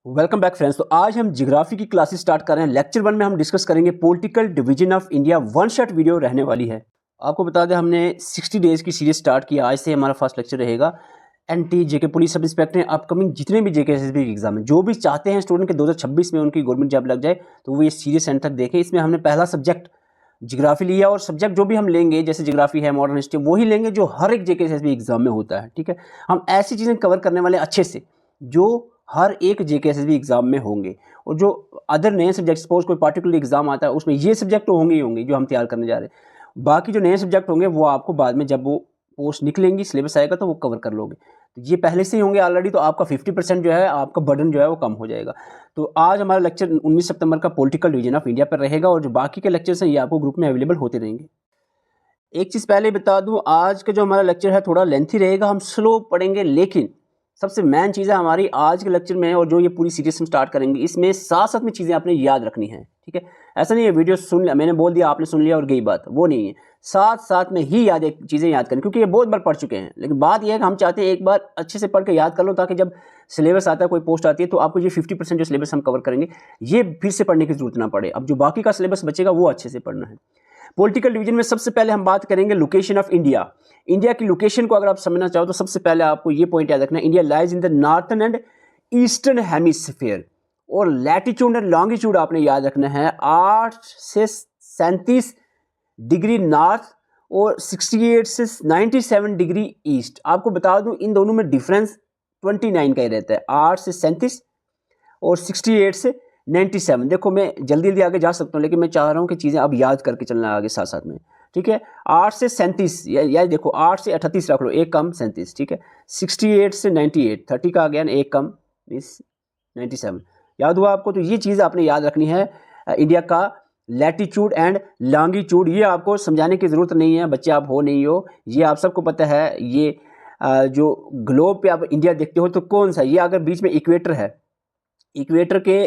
Welcome back friends. तो आज हम ज्योग्राफी की क्लासेस स्टार्ट कर रहे हैं। लेक्चर 1 में हम डिस्कस करेंगे political division of India. One shot video रहने वाली है। आपको बता दें हमने 60 डेज की सीरीज स्टार्ट की। आज से हमारा फर्स्ट लेक्चर रहेगा। एनटी JK police sub inspector upcoming जितने भी जेके एसएसबी के एग्जाम है, जो भी चाहते हैं स्टूडेंट के 2026 में उनकी गवर्नमेंट जॉब लग जाए, तो वो ये सीरीज एंड तक देखें। इसमें हमने पहला सब्जेक्ट ज्योग्राफी लिया और सब्जेक्ट जो भी हम लेंगे जैसे ज्योग्राफी है, मॉडर्न हिस्ट्री, वही लेंगे जो हर एक जेके एसएसबी एग्जाम में होता है। ठीक है, हम ऐसी चीज़ें कवर करने वाले अच्छे से जो हर एक जेके एसएसबी एग्जाम में होंगे। और जो अदर नए सब्जेक्ट, सपोज कोई पार्टिकुलर एग्जाम आता है उसमें ये सब्जेक्ट तो होंगे ही होंगे जो हम तैयार करने जा रहे हैं। बाकी जो नए सब्जेक्ट होंगे वो आपको बाद में जब वो पोस्ट निकलेंगी, सिलेबस आएगा तो वो कवर कर लोगे। तो ये पहले से ही होंगे ऑलरेडी, तो आपका 50% जो है आपका बर्डन जो है वो कम हो जाएगा। तो आज हमारा लेक्चर 19 सितंबर का पॉलिटिकल डिवीजन ऑफ इंडिया पर रहेगा और जो बाकी के लेक्चर्स हैं ये आपको ग्रुप में अवेलेबल होते रहेंगे। एक चीज़ पहले बता दूं, आज का जो हमारा लेक्चर है थोड़ा लेंथी रहेगा, हम स्लो पढ़ेंगे, लेकिन सबसे मेन चीज़ है हमारी आज के लेक्चर में और जो ये पूरी सीरीज हम स्टार्ट करेंगे इसमें साथ साथ में चीज़ें आपने याद रखनी है। ठीक है, ऐसा नहीं है वीडियो सुन लिया, मैंने बोल दिया आपने सुन लिया और गई बात, वो नहीं है। साथ साथ में ही चीज़ें याद करें, क्योंकि ये बहुत बार पढ़ चुके हैं। लेकिन बात यह है कि हम चाहते हैं एक बार अच्छे से पढ़ के याद कर लो, ताकि जब सिलेबस आता है, कोई पोस्ट आती है, तो आपको ये 50% जो सिलेबस हम कवर करेंगे ये फिर से पढ़ने की जरूरत ना पड़े। अब जो बाकी का सिलेबस बचेगा वो अच्छे से पढ़ना है। पॉलिटिकल डिवीजन में सबसे पहले हम बात करेंगे लोकेशन ऑफ इंडिया। इंडिया की लोकेशन को अगर आप समझना चाहो तो सबसे पहले आपको ये पॉइंट याद रखना है, India lies in the northern and eastern hemisphere. और लैटिट्यूड एंड लॉन्गिट्यूड आपने याद रखना है 8 से 37 डिग्री नॉर्थ और 68 से 97 डिग्री ईस्ट। आपको बता दूं इन दोनों में डिफरेंस 29 का ही रहता है, 8 से 37 और 68 से 97। देखो मैं जल्दी जल्दी आगे जा सकता हूँ, लेकिन मैं चाह रहा हूँ कि चीज़ें अब याद करके चलना आगे साथ साथ में। ठीक है, 8 से 37 या देखो 8 से 38 रख लो, एक कम 37। ठीक है, 68 से 98, 30 का आ गया ना, एक कम 97। याद हुआ आपको? तो ये चीज़ आपने याद रखनी है। इंडिया का लैटिट्यूड एंड लॉन्गिट्यूड ये आपको समझाने की ज़रूरत नहीं है, बच्चे आप हो नहीं हो, ये आप सबको पता है। ये जो ग्लोब पे आप इंडिया देखते हो तो कौन सा, ये अगर बीच में इक्वेटर है, इक्वेटर के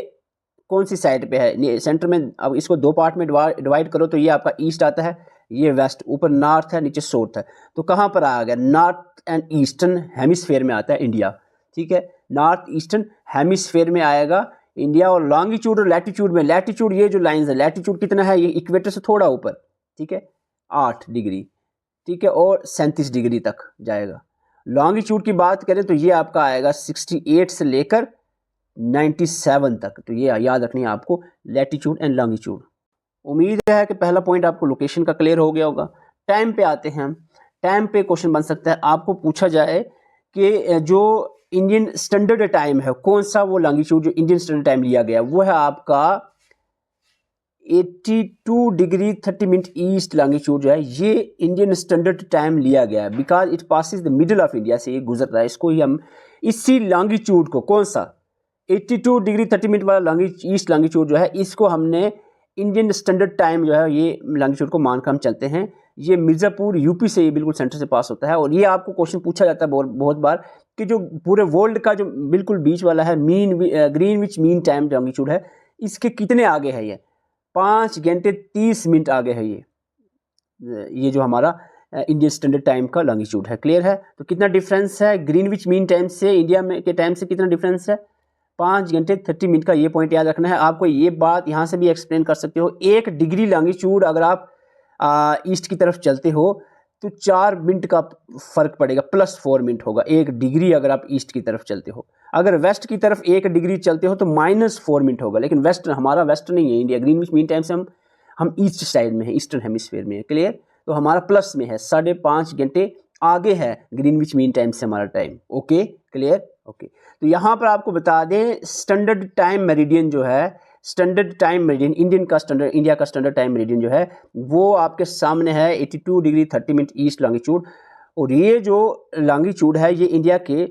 कौन सी साइड पे है, सेंटर में। अब इसको दो पार्ट में डिवाइड करो तो ये आपका ईस्ट आता है, ये वेस्ट, ऊपर नॉर्थ है, नीचे साउथ है। तो कहाँ पर आ गया? नॉर्थ एंड ईस्टर्न हेमिस्फीयर में आता है इंडिया। ठीक है, नॉर्थ ईस्टर्न हेमिस्फीयर में आएगा इंडिया। और लॉन्गिट्यूड और लैटिट्यूड में, लैटिट्यूड ये जो लाइंस है, लैटिट्यूड कितना है, ये इक्वेटर से थोड़ा ऊपर, ठीक है, 8 डिग्री, ठीक है, और 37 डिग्री तक जाएगा। लॉन्गिट्यूड की बात करें तो ये आपका आएगा 68 से लेकर 97 तक। तो ये याद रखनी है आपको, लैटिट्यूड एंड लॉन्गिट्यूड। उम्मीद है कि पहला पॉइंट आपको लोकेशन का क्लियर हो गया होगा। टाइम पे आते हैं हम। टाइम पे क्वेश्चन बन सकता है, आपको पूछा जाए कि जो इंडियन स्टैंडर्ड टाइम है कौन सा, वो लॉन्गिट्यूड जो इंडियन स्टैंडर्ड टाइम लिया गया वो है आपका 82 डिग्री 30 मिनट ईस्ट। लॉन्गिट्यूड जो है ये इंडियन स्टैंडर्ड टाइम लिया गया है, because it passes the middle of India से ये गुजर रहा है। इसको ही हम इसी लॉन्गिट्यूड को, कौन सा 82 डिग्री 30 मिनट वाला ईस्ट लॉन्गिट्यूड जो है, इसको हमने इंडियन स्टैंडर्ड टाइम जो है ये लॉन्गिट्यूड को मानकर हम चलते हैं। ये मिर्ज़ापुर यूपी से, ये बिल्कुल सेंटर से पास होता है। और ये आपको क्वेश्चन पूछा जाता है बहुत बार कि जो पूरे वर्ल्ड का जो बिल्कुल बीच वाला है ग्रीनविच मीन टाइम लॉन्गिट्यूड है, इसके कितने आगे है? ये 5 घंटे 30 मिनट आगे है। ये जो हमारा इंडियन स्टैंडर्ड टाइम का लॉन्गिट्यूड है। क्लियर है? तो कितना डिफरेंस है ग्रीनविच मीन टाइम से इंडिया में के टाइम से, कितना डिफरेंस है? 5 घंटे 30 मिनट का। ये पॉइंट याद रखना है आपको। ये बात यहाँ से भी एक्सप्लेन कर सकते हो। 1 डिग्री लॉन्गिट्यूड अगर आप ईस्ट की तरफ चलते हो तो 4 मिनट का फर्क पड़ेगा, +4 मिनट होगा 1 डिग्री अगर आप ईस्ट की तरफ चलते हो। अगर वेस्ट की तरफ 1 डिग्री चलते हो तो -4 मिनट होगा। लेकिन वेस्ट, हमारा वेस्ट नहीं है इंडिया, ग्रीनविच मीन टाइम से हम ईस्ट साइड में है, ईस्टर्न हेमिस्फीयर में है। क्लियर? तो हमारा प्लस में है, 5.5 घंटे आगे है ग्रीनविच मीन टाइम से हमारा टाइम। Okay, clear? ओके, तो यहाँ पर आपको बता दें स्टैंडर्ड टाइम मेरिडियन जो है, स्टैंडर्ड टाइम मेरिडियन इंडिया का स्टैंडर्ड टाइम मेरिडियन जो है वो आपके सामने है 82 डिग्री 30 मिनट ईस्ट लॉन्गिट्यूड। और ये जो लॉन्गिट्यूड है ये इंडिया के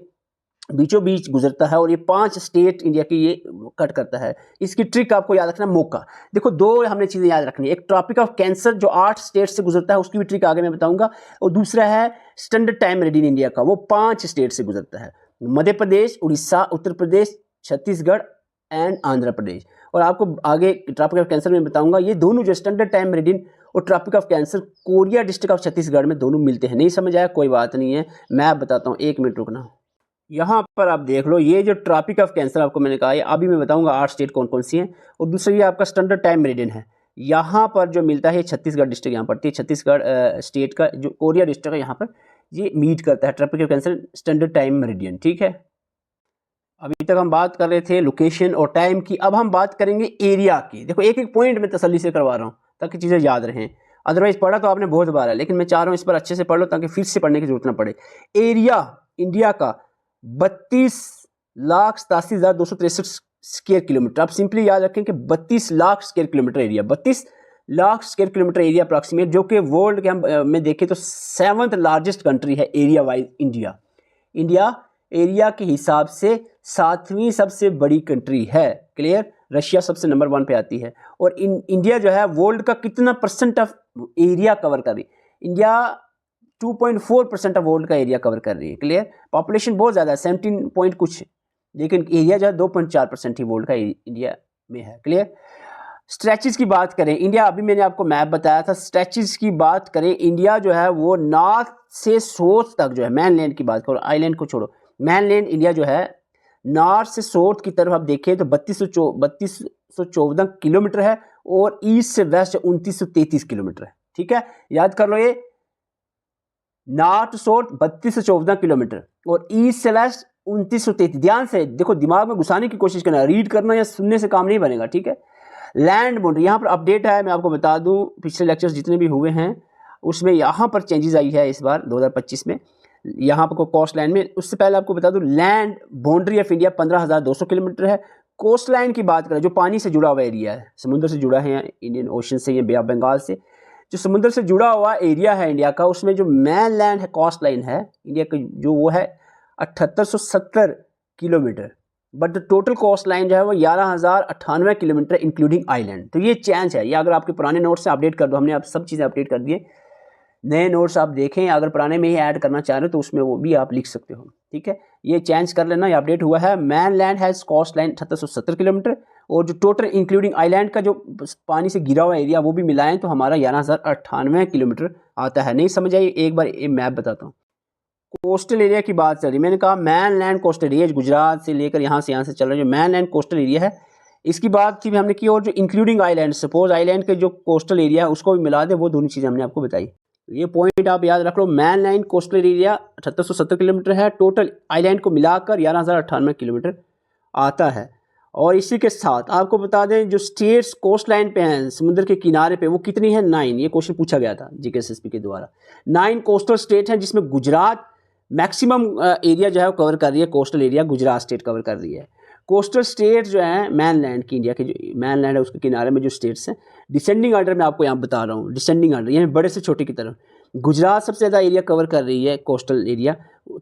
बीचों बीच गुजरता है और ये 5 स्टेट इंडिया की ये कट करता है। इसकी ट्रिक आपको याद रखना, मौका। देखो 2 हमने चीज़ें याद रखनी है, एक ट्रॉपिक ऑफ कैंसर जो 8 स्टेट से गुजरता है, उसकी भी ट्रिक आगे मैं बताऊंगा। और दूसरा है स्टैंडर्ड टाइम मेरिडियन इंडिया का, वो 5 स्टेट से गुजरता है, मध्य प्रदेश, उड़ीसा, उत्तर प्रदेश, छत्तीसगढ़ एंड आंध्र प्रदेश। और आपको आगे ट्रॉपिक ऑफ कैंसर में बताऊंगा, ये दोनों जो स्टैंडर्ड टाइम मेरिडियन और tropic of cancer Korea district of Chhattisgarh में दोनों मिलते हैं। नहीं समझ आया? कोई बात नहीं है, मैं बताता हूँ, 1 मिनट रुकना। यहाँ पर आप देख लो, ये जो ट्रॉपिक ऑफ कैंसर आपको मैंने कहा, ये अभी मैं बताऊंगा 8 स्टेट कौन कौन सी हैं। और दूसरा ये आपका स्टैंडर्ड टाइम मेरिडियन है, यहाँ पर जो मिलता है छत्तीसगढ़ डिस्ट्रिक्ट यहाँ पड़ती है, छत्तीसगढ़ स्टेट का जो कोरिया डिस्ट्रिक्ट है यहाँ पर ये मीट करता है tropic of cancer standard time meridian. ठीक है, अभी तक हम बात कर रहे थे लोकेशन और टाइम की, अब हम बात करेंगे एरिया की। देखो एक एक पॉइंट में तसल्ली से करवा रहा हूँ ताकि चीज़ें याद रहें, अदरवाइज पढ़ा तो आपने बहुत बार है, लेकिन मैं चाह रहा हूँ इस पर अच्छे से पढ़ लो ताकि फिर से पढ़ने की जरूरत ना पड़े। एरिया इंडिया का 32,87,263 स्क्वायर किलोमीटर। आप सिंपली याद रखें कि 32 lakh square kilometre area, 32 lakh square kilometre area approximate, जो कि वर्ल्ड के हम में देखें तो 7th लार्जेस्ट कंट्री है एरिया वाइज। इंडिया एरिया के हिसाब से 7वीं सबसे बड़ी कंट्री है। क्लियर, रशिया सबसे नंबर 1 पे आती है। और इंडिया जो है वर्ल्ड का कितना परसेंट ऑफ एरिया कवर कर रही है? इंडिया 2.4% ऑफ वर्ल्ड का एरिया कवर कर रही है। क्लियर, पॉपुलेशन बहुत ज़्यादा है 17 पॉइंट कुछ, लेकिन एरिया जो है 2.4% ही वर्ल्ड का इंडिया में है। क्लियर, स्ट्रेचेस की बात करें, इंडिया अभी मैंने आपको मैप बताया था, स्ट्रेचेस की बात करें, इंडिया जो है वो नॉर्थ से साउथ तक जो है, मैनलैंड की बात करो, आइलैंड को छोड़ो, मैनलैंड इंडिया जो है नॉर्थ से साउथ की तरफ आप देखें तो 3214 किलोमीटर है, और ईस्ट से वेस्ट 2933 किलोमीटर है। ठीक है, याद कर लो, ये नॉर्थ साउथ 3214 किलोमीटर और ईस्ट से वेस्ट 2933। ध्यान से देखो, दिमाग में घुसाने की कोशिश करना, रीड करना या सुनने से काम नहीं बनेगा। ठीक है, लैंड बाउंड्री यहाँ पर अपडेट है, मैं आपको बता दूं पिछले लेक्चर्स जितने भी हुए हैं उसमें यहाँ पर चेंजेस आई है इस बार 2025 में, यहाँ पर कोस्ट लाइन में। उससे पहले आपको बता दूं land boundary of India 15,200 kilometre है। कोस्ट लाइन की बात करें, जो पानी से जुड़ा हुआ एरिया है, समुद्र से जुड़ा है, इंडियन ओशन से या बे ऑफ बंगाल से, जो समुद्र से जुड़ा हुआ एरिया है इंडिया का, उसमें जो मैन लैंड है, कोस्ट लाइन है इंडिया का, जो वो है 7870 kilometre, but total cost line जो है वो 11,098 किलोमीटर इंक्लूडिंग आइलैंड। तो ये चेंज है, ये अगर आपके पुराने नोट्स से अपडेट कर दो, हमने आप सब चीज़ें अपडेट कर दिए, नए नोट्स आप देखें, अगर पुराने में ही ऐड करना चाह रहे हो तो उसमें वो भी आप लिख सकते हो। ठीक है, ये चेंज कर लेना, ये अपडेट हुआ है। Mainland has coastline 7870 kilometre, और जो टोटल इंक्लूडिंग आइलैंड का जो पानी से घिरा हुआ एरिया वो भी मिलाएं तो हमारा 11,098 किलोमीटर आता है। नहीं समझ आई, एक बार ये मैप बताता हूँ। कोस्टल एरिया की बात चल रही, मैंने कहा man land coastal area, Gujarat से लेकर यहाँ से चल रहा है जो मैन लैंड कोस्टल एरिया है, इसकी बात की भी हमने की। और जो इंक्लूडिंग आइलैंड, सपोज आइलैंड के जो कोस्टल एरिया है उसको भी मिला दे, वो दोनों चीज़ें हमने आपको बताई। ये पॉइंट आप याद रख लो, mainland coastal area 7870 kilometre है, टोटल आइलैंड को मिलाकर 11,098 किलोमीटर आता है। और इसी के साथ आपको बता दें जो स्टेट्स कोस्ट लाइन पे हैं, समुद्र के किनारे पे, वो कितनी है? 9। ये क्वेश्चन पूछा गया था जीकेएसएसपी के द्वारा। 9 कोस्टल स्टेट हैं, जिसमें गुजरात मैक्सिमम एरिया जो है वो कवर कर रही है, coastal area Gujarat state cover कर रही है। कोस्टल स्टेट जो है मैन लैंड की, इंडिया के जो मैन लैंड है उसके किनारे में जो स्टेट्स हैं, डिसेंडिंग ऑर्डर में आपको यहाँ बता रहा हूँ, डिसेंडिंग ऑर्डर यानी बड़े से छोटे की तरफ। गुजरात सबसे ज़्यादा एरिया कवर कर रही है कोस्टल एरिया,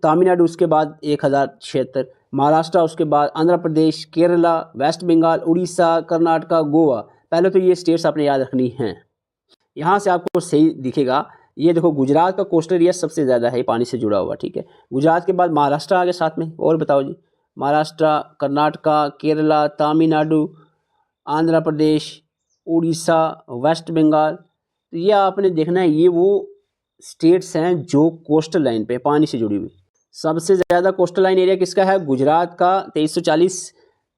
तमिलनाडु उसके बाद 1076, महाराष्ट्र उसके बाद, आंध्र प्रदेश, केरला, वेस्ट बंगाल, उड़ीसा, कर्नाटका, गोवा। पहले तो ये स्टेट्स आपने याद रखनी हैं, यहाँ से आपको सही दिखेगा। ये देखो गुजरात का कोस्टल एरिया सबसे ज़्यादा है पानी से जुड़ा हुआ। ठीक है, गुजरात के बाद महाराष्ट्र आ गया साथ में। और बताओ जी, महाराष्ट्र, कर्नाटका, केरला, तमिलनाडु, आंध्र प्रदेश, उड़ीसा, वेस्ट बंगाल। तो ये आपने देखना है, ये वो स्टेट्स हैं जो कोस्टल लाइन पे पानी से जुड़ी हुई। सबसे ज़्यादा कोस्टल लाइन एरिया किसका है? गुजरात का 2340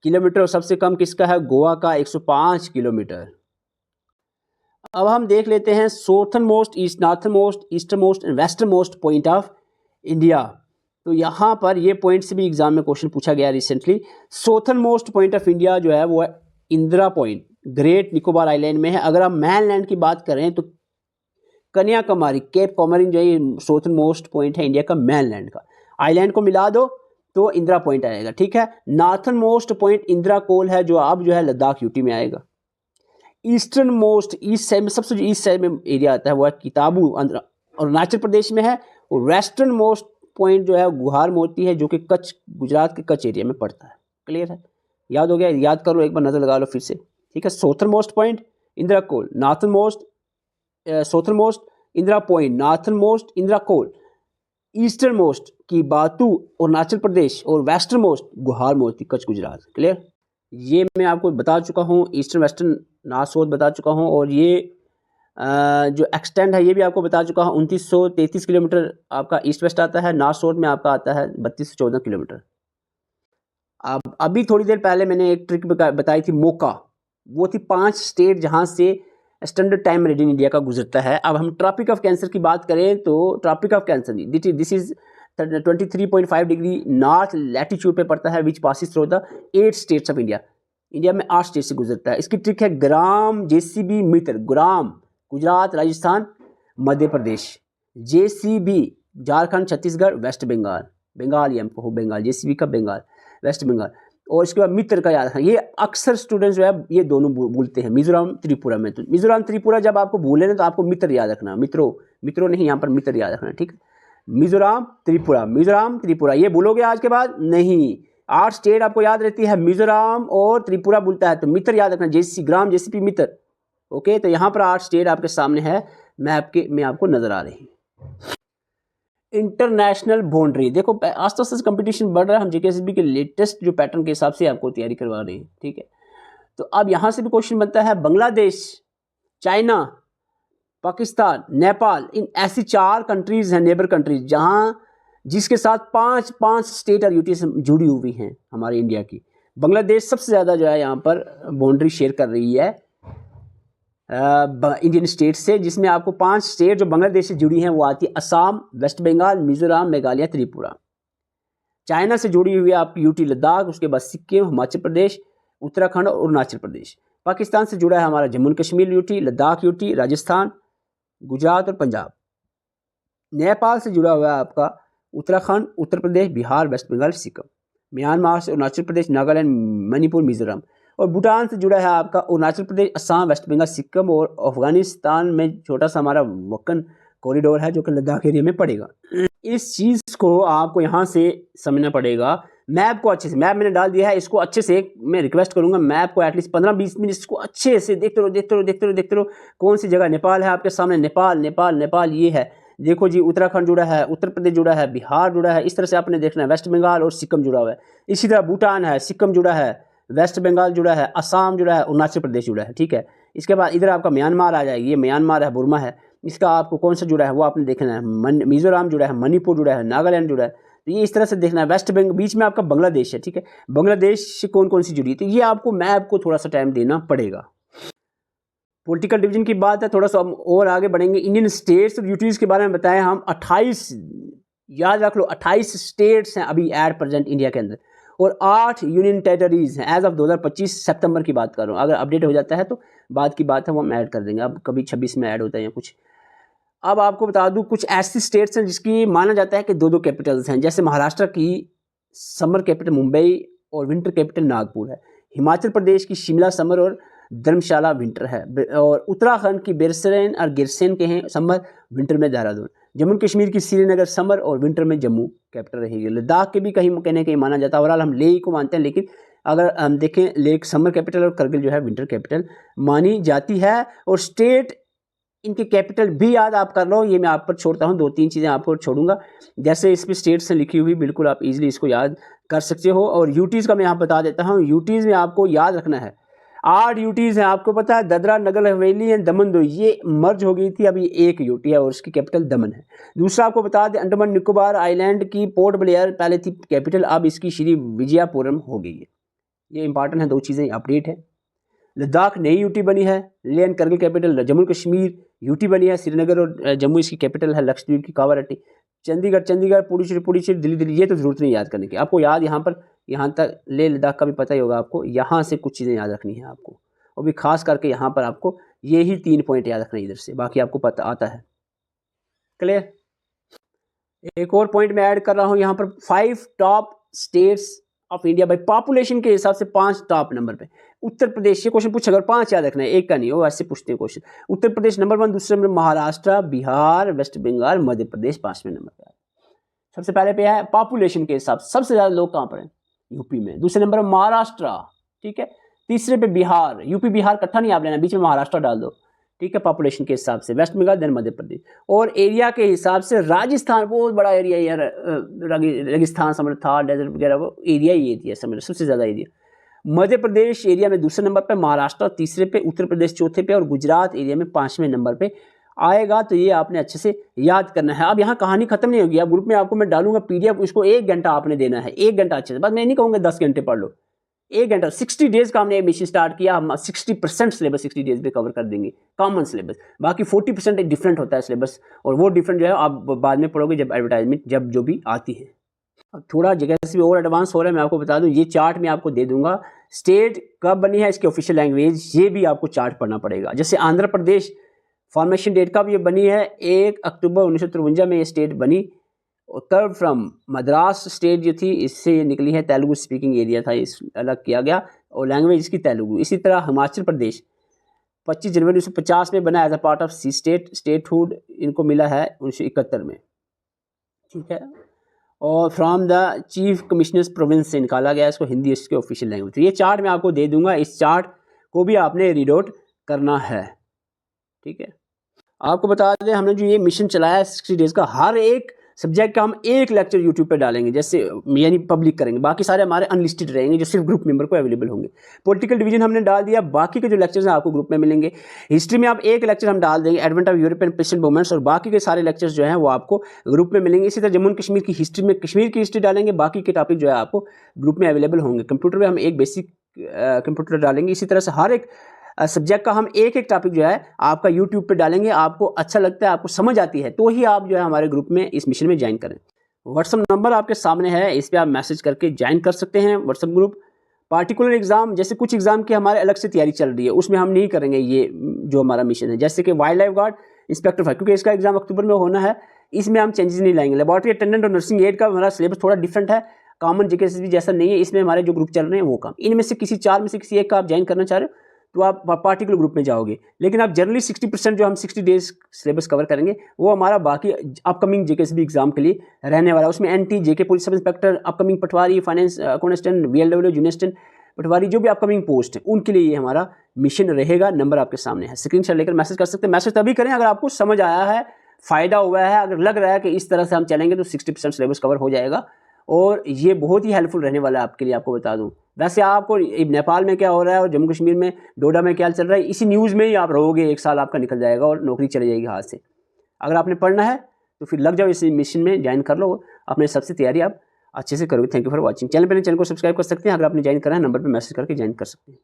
किलोमीटर, और सबसे कम किसका है? गोवा का 105 किलोमीटर। अब हम देख लेते हैं southern most, east, northern most, eastern most and western most point of India. तो यहाँ पर ये पॉइंट से भी एग्जाम में क्वेश्चन पूछा गया recently. Southern most point of India जो है वो है Indira point, great Nicobar island में है। अगर आप मैनलैंड की बात करें तो कन्याकुमारी, केप कॉमरिन जो है साउथर्न मोस्ट पॉइंट है इंडिया का मैनलैंड का। आइलैंड को मिला दो तो इंदिरा पॉइंट आएगा। ठीक है, नॉर्थर्न मोस्ट पॉइंट इंदिरा कोल है, जो अब जो है लद्दाख यूटी में आएगा। ईस्टर्न मोस्ट, ईस्ट साइड में सबसे जो ईस्ट साइड में एरिया आता है वो है किताबू, अरुणाचल प्रदेश में है। और वेस्टर्न मोस्ट पॉइंट जो है गुहार मोती है, जो कि कच्छ, गुजरात के कच्छ एरिया में पड़ता है। क्लियर है, याद हो गया? याद करो, एक बार नजर लगा लो फिर से। ठीक है, southernmost point Indira Col, northernmost southernmost Indira point, northernmost Indira Col, easternmost Kibithu Arunachal Pradesh, और वेस्टर्न मोस्ट गुहार मोती कच्छ गुजरात। क्लियर, ये मैं आपको बता चुका हूँ, ईस्टर्न वेस्टर्न नॉर्थ साउथ बता चुका हूँ। और ये जो एक्सटेंड है ये भी आपको बता चुका हूँ, 2933 किलोमीटर आपका ईस्ट वेस्ट आता है। नॉर्थ साउथ में आपका आता है 3214 किलोमीटर। अब अभी थोड़ी देर पहले मैंने एक ट्रिक बताई थी मोका, वो थी 5 स्टेट जहाँ से स्टैंडर्ड टाइम मेरिडियन इंडिया का गुजरता है। अब हम ट्रॉपिक ऑफ कैंसर की बात करें तो tropic of cancer this is 23.5 degree north latitude पे पड़ता है, which passes through the 8 states of India. India में 8 स्टेट से गुजरता है। इसकी ट्रिक है gram JCB metre. Gram Gujarat, Rajasthan, Madhya Pradesh. JCB Jharkhand, Chhattisgarh, West Bengal. Bengal ये हमको हो, बंगाल जेसीबी का बंगाल, वेस्ट बंगाल। और इसके बाद मित्र का याद रखना, ये अक्सर स्टूडेंट्स जो है ये दोनों भूलते हैं मिजोरम त्रिपुरा में। तो मिजोरम त्रिपुरा जब आपको भूले ना तो आपको मित्र याद रखना, मित्रों नहीं, यहाँ पर मित्र याद रखना, ठीक है। मिजोरम त्रिपुरा ये भूलोगे आज के बाद नहीं। 8 स्टेट आपको याद रहती है, मिजोरम और त्रिपुरा भूलता है तो मित्र याद रखना, ग्राम जेसीपी मित्र। ओके, तो यहाँ पर 8 स्टेट आपके सामने है मैप में आपको नजर आ रही है। इंटरनेशनल बाउंड्री देखो, आस्ते आस्ते कंपटीशन बढ़ रहा है। हम जेकेएसबी के लेटेस्ट जो पैटर्न के हिसाब से आपको तैयारी करवा रहे हैं, ठीक है। तो अब यहाँ से भी क्वेश्चन बनता है, बांग्लादेश, चाइना, पाकिस्तान, नेपाल, इन ऐसी 4 कंट्रीज हैं, नेबर कंट्रीज, जहाँ जिसके साथ 5 स्टेट और यूटी से जुड़ी हुई हैं हमारे इंडिया की। बांग्लादेश सबसे ज़्यादा जो है यहाँ पर बाउंड्री शेयर कर रही है इंडियन स्टेट से, जिसमें आपको 5 स्टेट जो बांग्लादेश से जुड़ी हैं वो आती है असम, वेस्ट बंगाल, मिजोरम, मेघालय, त्रिपुरा। चाइना से जुड़ी हुई है आपकी यूटी लद्दाख, उसके बाद सिक्किम, हिमाचल प्रदेश, उत्तराखंड और अरुणाचल प्रदेश। पाकिस्तान से जुड़ा है हमारा Jammu and Kashmir UT, Ladakh UT, Rajasthan, Gujarat और पंजाब। नेपाल से जुड़ा हुआ है आपका उत्तराखंड, उत्तर प्रदेश, बिहार, वेस्ट बंगाल, सिक्किम। म्यांमार से अरुणाचल प्रदेश, नागालैंड, मणिपुर, मिजोरम। और भूटान से जुड़ा है आपका अरुणाचल प्रदेश, असम, वेस्ट बंगाल, सिक्किम। और अफगानिस्तान में छोटा सा हमारा वक्कन कॉरिडोर है जो कि लद्दाख एरिया में पड़ेगा। इस चीज़ को आपको यहाँ से समझना पड़ेगा। मैप को अच्छे से, मैप मैंने डाल दिया है, इसको अच्छे से मैं रिक्वेस्ट करूँगा, मैप को एटलीस्ट 15-20 मिनट इसको अच्छे से देखते रहो। कौन सी जगह नेपाल है आपके सामने, नेपाल ये है। देखो जी, उत्तराखंड जुड़ा है, उत्तर प्रदेश जुड़ा है, बिहार जुड़ा है, इस तरह से आपने देखना है। वेस्ट बंगाल और सिक्किम जुड़ा हुआ है। इसी तरह भूटान है, सिक्किम जुड़ा है, वेस्ट बंगाल जुड़ा है, असम जुड़ा है, अरुणाचल प्रदेश जुड़ा है, ठीक है। इसके बाद इधर आपका म्यांमार आ जाएगी, ये म्यांमार है, बुर्मा है। इसका आपको कौन सा जुड़ा है वो आपने देखना है। मिजोरम जुड़ा है, मणिपुर जुड़ा है, नागालैंड जुड़ा है। तो ये इस तरह से देखना है। वेस्ट बंगाल बीच में आपका बांग्लादेश है, ठीक है। बांग्लादेश से कौन सी जुड़ी है, तो ये आपको मैप को थोड़ा सा टाइम देना पड़ेगा। पॉलिटिकल डिवीजन की बात है, थोड़ा सा हम और आगे बढ़ेंगे। इंडियन स्टेट्स और यूटीज के बारे में बताया हम 28, याद रख लो 28 स्टेट्स हैं अभी एट प्रेजेंट इंडिया के अंदर, और 8 यूनियन टेरिटरीज हैं एज ऑफ 2025 सितंबर की बात कर रहा हूँ। अगर अपडेट हो जाता है तो बाद की बात है, वो हम ऐड कर देंगे। अब कभी 26 में ऐड होता है या कुछ। अब आपको बता दूं कुछ ऐसी स्टेट्स हैं जिसकी माना जाता है कि 2 कैपिटल्स हैं। जैसे महाराष्ट्र की समर कैपिटल मुंबई और विंटर कैपिटल नागपुर है। हिमाचल प्रदेश की शिमला समर और धर्मशाला विंटर है। और उत्तराखंड की बेरसरेन और गिरसेन के हैं समर, विंटर में देहरादून। जम्मू कश्मीर की श्रीनगर समर और विंटर में जम्मू कैपिटल रहेगी। लद्दाख के भी कहीं माना जाता है। ओवरऑल हम लेह को मानते हैं, लेकिन अगर हम देखें लेह समर कैपिटल और करगिल जो है विंटर कैपिटल मानी जाती है। और स्टेट इनके कैपिटल भी याद आप कर लो, ये मैं आप पर छोड़ता हूँ। 2-3 चीज़ें आपको छोड़ूंगा, जैसे इस पर स्टेट्स से लिखी हुई, बिल्कुल आप इजीली इसको याद कर सकते हो। और यूटीज़ का मैं यहाँ बता देता हूँ। यूटीज़ में आपको याद रखना है 8 यूटीज़ हैं। आपको पता है दादरा नगर हवेली एंड दमन दो ये मर्ज हो गई थी, अभी 1 यूटी है और उसकी कैपिटल दमन है। दूसरा आपको बता दें अंडमान निकोबार आइलैंड की पोर्ट ब्लेयर पहले थी कैपिटल, अब इसकी श्री विजयपुरम हो गई है। ये इंपॉर्टेंट है, 2 चीज़ें अपडेट है। लद्दाख नई यूटी बनी है। Leh and Kargil capital Jammu Kashmir UT बनी है। श्रीनगर और जम्मू इसकी कैपिटल है। लक्षद्वीप की कावारट्टी। चंडीगढ़ पुडुचेरी दिल्ली। ये तो जरूरत नहीं याद करने की, आपको याद यहाँ तक लेह लद्दाख का भी पता ही होगा आपको। यहाँ से कुछ चीज़ें याद रखनी है आपको, और भी खास करके यहाँ पर आपको ये ही 3 पॉइंट याद रखना है इधर से, बाकी आपको पता आता है। क्लियर। एक और पॉइंट मैं ऐड कर रहा हूँ यहाँ पर, 5 top states of India by population के हिसाब से 5 टॉप नंबर पे। उत्तर प्रदेश, ये क्वेश्चन पूछा, अगर 5 याद रखना है, 1 का नहीं हो, ऐसे पूछते हैं क्वेश्चन। उत्तर प्रदेश नंबर 1, दूसरे नंबर महाराष्ट्र, बिहार, वेस्ट बंगाल, मध्य प्रदेश 5वें नंबर पे है। सबसे पहले पे है पॉपुलेशन के हिसाब से सबसे ज़्यादा लोग कहाँ पर हैं, यूपी में। दूसरे नंबर महाराष्ट्र, ठीक है। तीसरे पे बिहार, यूपी बिहार इकट्ठा नहीं आप लेना, बीच में महाराष्ट्र डाल दो, ठीक है। पॉपुलेशन के हिसाब से वेस्ट बंगाल, देन मध्य प्रदेश। और एरिया के हिसाब से राजस्थान बहुत बड़ा एरिया है यार, रेगिस्तान समझ था, डेजर्ट वगैरह, वो एरिया ही एरिया समझ, सबसे ज़्यादा एरिया। मध्य प्रदेश एरिया में दूसरे नंबर पे, महाराष्ट्र तीसरे पे, उत्तर प्रदेश चौथे पे और गुजरात एरिया में 5वें नंबर पे आएगा। तो ये आपने अच्छे से याद करना है। अब यहाँ कहानी खत्म नहीं होगी। अब ग्रुप में आपको मैं डालूंगा पीडीएफ, उसको 1 घंटा आपने देना है, 1 घंटा अच्छे से। बस मैं नहीं कहूँगा 10 घंटे पढ़ लो, 1 घंटा। 60 डेज का हमने मिशन स्टार्ट किया, हम 60% सिलेबस 60 डेज में कवर कर देंगे, कॉमन सिलेबस। बाकी 40% डिफरेंट होता है सिलेबस, और वो डिफरेंट जो है आप बाद में पढ़ोगे जब एडवर्टाइजमेंट जब जो भी आती है। अब थोड़ा जगह से भी और एडवांस हो रहा है, मैं आपको बता दूं, ये चार्ट मैं आपको दे दूंगा। स्टेट कब बनी है, इसकी ऑफिशियल लैंग्वेज, ये भी आपको चार्ट पढ़ना पड़ेगा। जैसे आंध्र प्रदेश फॉर्मेशन डेट कब ये बनी है, 1 अक्टूबर 1953 में ये स्टेट बनी। और थर्ड फ्रॉम मद्रास स्टेट जो थी, इससे ये निकली है, तेलुगु स्पीकिंग एरिया था, इस अलग किया गया और लैंग्वेज इसकी तेलुगु। इसी तरह हिमाचल प्रदेश 25 जनवरी 1950 में बना as a part of C statehood, इनको मिला है 1971 में, ठीक है। और from the chief commissioner's province से निकाला गया, इसको हिंदी इसके ऑफिशियल लैंग्वेज। तो ये चार्ट मैं आपको दे दूंगा, इस चार्ट को भी आपने रीड आउट करना है, ठीक है। आपको बता दें, हमने जो ये मिशन चलाया है 60 डेज का, हर एक सब्जेक्ट का हम एक लेक्चर यूट्यूब पे डालेंगे, जैसे यानी पब्लिक करेंगे। बाकी सारे हमारे अनलिस्टेड रहेंगे, जो सिर्फ ग्रुप मेंबर को अवेलेबल होंगे। पॉलिटिकल डिवीजन हमने डाल दिया, बाकी के जो लेक्चर्स हैं आपको ग्रुप में मिलेंगे। हिस्ट्री में आप एक लेक्चर हम डाल देंगे, advent of European president movements, और बाकी के सारे लेक्चर्स जो हैं वो आपको ग्रुप में मिलेंगे। इसी तरह जम्मू एंड कश्मीर की हिस्ट्री में कश्मीर की हिस्ट्री डालेंगे, बाकी के टॉपिक जो है आपको ग्रुप में अवेलेबल होंगे। कंप्यूटर में हम एक बेसिक कंप्यूटर डालेंगे। इसी तरह से हर एक सब्जेक्ट का हम एक एक टॉपिक जो है आपका यूट्यूब पे डालेंगे। आपको अच्छा लगता है, आपको समझ आती है, तो ही आप जो है हमारे ग्रुप में इस मिशन में ज्वाइन करें। व्हाट्सअप नंबर आपके सामने है, इस पर आप मैसेज करके ज्वाइन कर सकते हैं व्हाट्सअप ग्रुप। पार्टिकुलर एग्जाम, जैसे कुछ एग्जाम की हमारे अलग से तैयारी चल रही है, उसमें हम नहीं करेंगे ये जो हमारा मिशन है। जैसे कि wild life guard, inspector fire, क्योंकि इसका एग्जाम अक्टूबर में होना है, इसमें हम चेंजेस नहीं लाएंगे। लेबोरेटरी अटेंडेंट और नर्सिंग एड का हमारा सिलेबस थोड़ा डिफरेंट है, कॉमन जीके भी जैसा नहीं है। इसमें हमारे जो ग्रुप चल रहे हैं वो काम, इनमें से किसी 4 में से किसी एक का आप ज्वाइन करना चाह रहे हो तो आप पार्टिकुलर ग्रुप में जाओगे। लेकिन आप जनरली 60% जो हम 60 डेज सिलेबस कवर करेंगे वो हमारा बाकी अपकमिंग जेकेएसबी एग्जाम के लिए रहने वाला है। उसमें NT, JK police sub inspector, upcoming patwari, finance accountant, VLW, junior assistant patwari, जो भी अपकमिंग पोस्ट है उनके लिए ये हमारा मिशन रहेगा। नंबर आपके सामने है, स्क्रीनशॉट लेकर मैसेज कर सकते हैं। मैसेज तभी करें अगर आपको समझ आया है, फ़ायदा हुआ है, अगर लग रहा है कि इस तरह से हम चलेंगे तो 60% सिलेबस कवर हो जाएगा, और ये बहुत ही हेल्पफुल रहने वाला है आपके लिए। आपको बता दूं, वैसे आपको नेपाल में क्या हो रहा है और जम्मू कश्मीर में डोडा में क्या चल रहा है, इसी न्यूज़ में ही आप रहोगे, 1 साल आपका निकल जाएगा और नौकरी चली जाएगी हाथ से। अगर आपने पढ़ना है तो फिर लग जाओ इस मिशन में, ज्वाइन कर लो, अपने सबसे तैयारी आप अच्छे से करोगे। Thank you for watching. Channel पर चैनल को सब्सक्राइब कर सकते हैं। अगर आपने ज्वाइन करा है, नंबर पर मैसेज करके ज्वाइन कर सकते हैं।